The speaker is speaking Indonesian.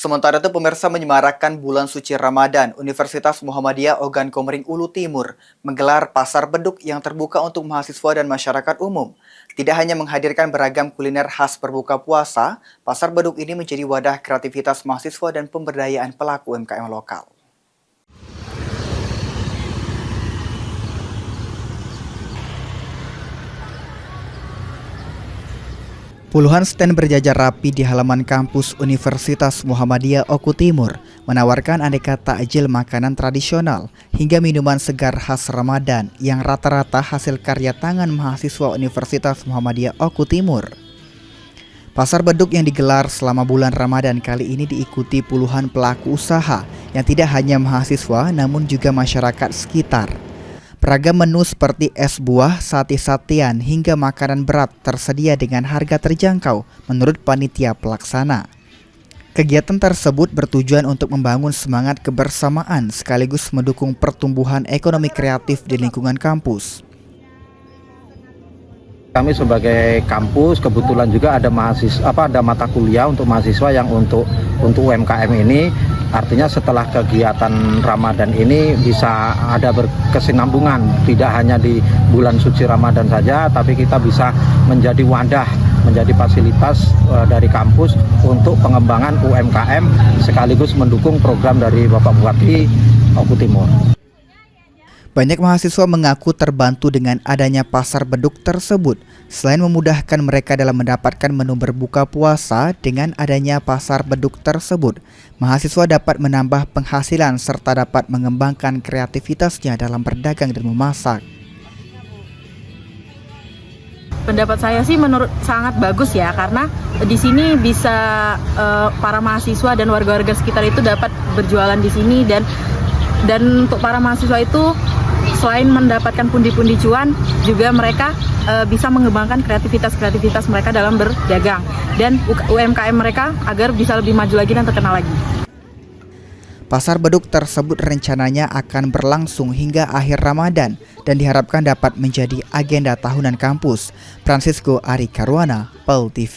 Sementara itu pemirsa menyemarakan bulan suci Ramadan, Universitas Muhammadiyah Ogan Komering Ulu Timur menggelar pasar beduk yang terbuka untuk mahasiswa dan masyarakat umum. Tidak hanya menghadirkan beragam kuliner khas berbuka puasa, pasar beduk ini menjadi wadah kreativitas mahasiswa dan pemberdayaan pelaku UMKM lokal. Puluhan stand berjajar rapi di halaman kampus Universitas Muhammadiyah Oku Timur menawarkan aneka takjil makanan tradisional hingga minuman segar khas Ramadan yang rata-rata hasil karya tangan mahasiswa Universitas Muhammadiyah Oku Timur. Pasar beduk yang digelar selama bulan Ramadan kali ini diikuti puluhan pelaku usaha yang tidak hanya mahasiswa namun juga masyarakat sekitar. Beragam menu seperti es buah, sate-satean hingga makanan berat tersedia dengan harga terjangkau menurut panitia pelaksana. Kegiatan tersebut bertujuan untuk membangun semangat kebersamaan sekaligus mendukung pertumbuhan ekonomi kreatif di lingkungan kampus. Kami sebagai kampus kebetulan juga ada mata kuliah untuk mahasiswa yang untuk UMKM ini. Artinya setelah kegiatan Ramadan ini bisa ada berkesinambungan, tidak hanya di bulan suci Ramadan saja, tapi kita bisa menjadi wadah, menjadi fasilitas dari kampus untuk pengembangan UMKM sekaligus mendukung program dari Bapak Bupati Oku Timur. Banyak mahasiswa mengaku terbantu dengan adanya pasar beduk tersebut. Selain memudahkan mereka dalam mendapatkan menu berbuka puasa, dengan adanya pasar beduk tersebut, mahasiswa dapat menambah penghasilan serta dapat mengembangkan kreativitasnya dalam berdagang dan memasak. Pendapat saya sih menurut sangat bagus ya, karena di sini bisa para mahasiswa dan warga-warga sekitar itu dapat berjualan di sini dan untuk para mahasiswa itu selain mendapatkan pundi-pundi cuan, juga mereka bisa mengembangkan kreativitas mereka dalam berdagang dan UMKM mereka agar bisa lebih maju lagi dan terkenal lagi. Pasar beduk tersebut rencananya akan berlangsung hingga akhir Ramadan dan diharapkan dapat menjadi agenda tahunan kampus. Francisco Ari Karwana, PEL TV.